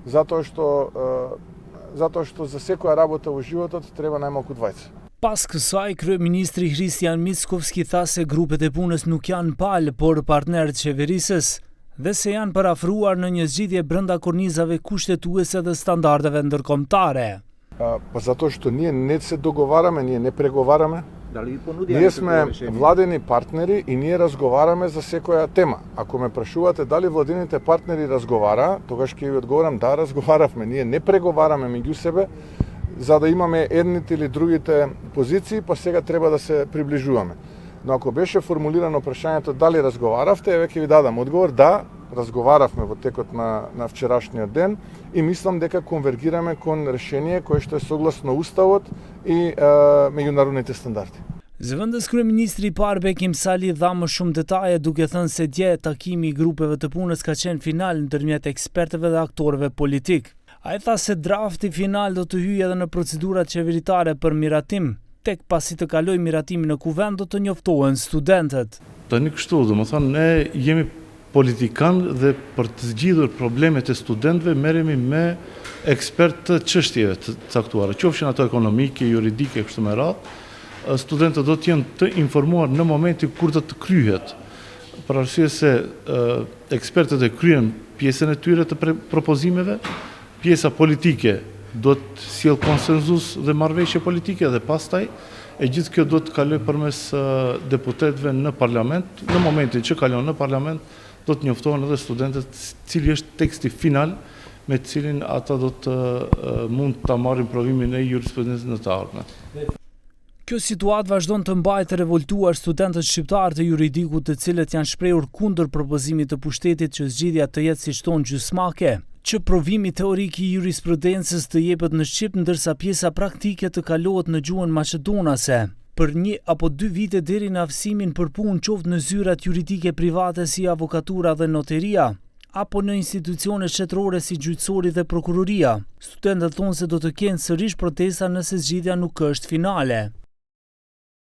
zato što za sekoja работа во животот треба најмалку двајца. Pas kësaj, kryeministri Hristijan Mickovski tha se grupet e punës nuk janë palë, por partnerët qeverisës, dhe se janë parafruar në një zgjidhje brenda kornizave kushtetuese dhe standardeve ndërkombëtare. Pa zato što не се договараме, ние не преговараме. Ние сме владени партнери и ние разговараме за секоја тема. Ако ме прашувате дали владените партнери разговара, тогаш ќе ви одговорам да, разговаравме. Ние не преговараме меѓу себе за да имаме едните или другите позиции, па сега треба да се приближуваме. Но ако беше формулирано прашањето дали разговаравте, еве ќе ви дадам одговор, да, разговаравме во текот на вчерашниот ден и мислам дека конвергираме кон решение кое што е согласно Уставот и меѓународните стандарди. Zëvendës kryeministri i parë Bekim Sali dha më shumë detaje duke thënë se dje takimi i grupeve të punës ka qenë final ndërmjet ekspertëve dhe aktorëve politik. Ai tha se drafti final do të hyjë edhe në procedurat qeveritare për miratim, tek pasi të kaloj miratimin në kuvend do të njoftohen studentët. Tani kështu, domethënë ne jemi politikan dhe për të zgjidhur problemet e studentëve merremi me ekspertë të çështjeve të caktuara, qofshin ato ekonomike, juridike kështu me radhë. Studentët do të jenë të informuar në momentin kur do të kryhet. Për arsye se ekspertët e kryen pjesën e tyre të propozimeve, pjesa politike do të sjell konsenzus dhe marrëveshje politike dhe pastaj e gjithë kjo do të kalojë përmes deputetëve në parlament. Në momentin që kalon në parlament, do të njoftohen edhe studentët cili është teksti final me të cilin ata do të mund ta marrin provimin e jurisprudencës në të ardhmen. Kjo situatë vazhdon të mbajë të revoltuar studentët shqiptarë të juridikut të cilët janë shprehur kundër propozimit të pushtetit që zgjidhja të jetë siç thonë gjysmake, që provimi teorik i jurisprudencës të jepet në shqip ndërsa pjesa praktike të kalohet në gjuhën maqedonase. Për 1 apo 2 vite deri në aftësimin për punë qoftë në zyrat juridike private si avokatura dhe noteria, apo në institucione shtetërore si gjyqësori dhe prokuroria. Studentët thonë se do të kenë sërish protesta nëse zgjidhja nuk është finale.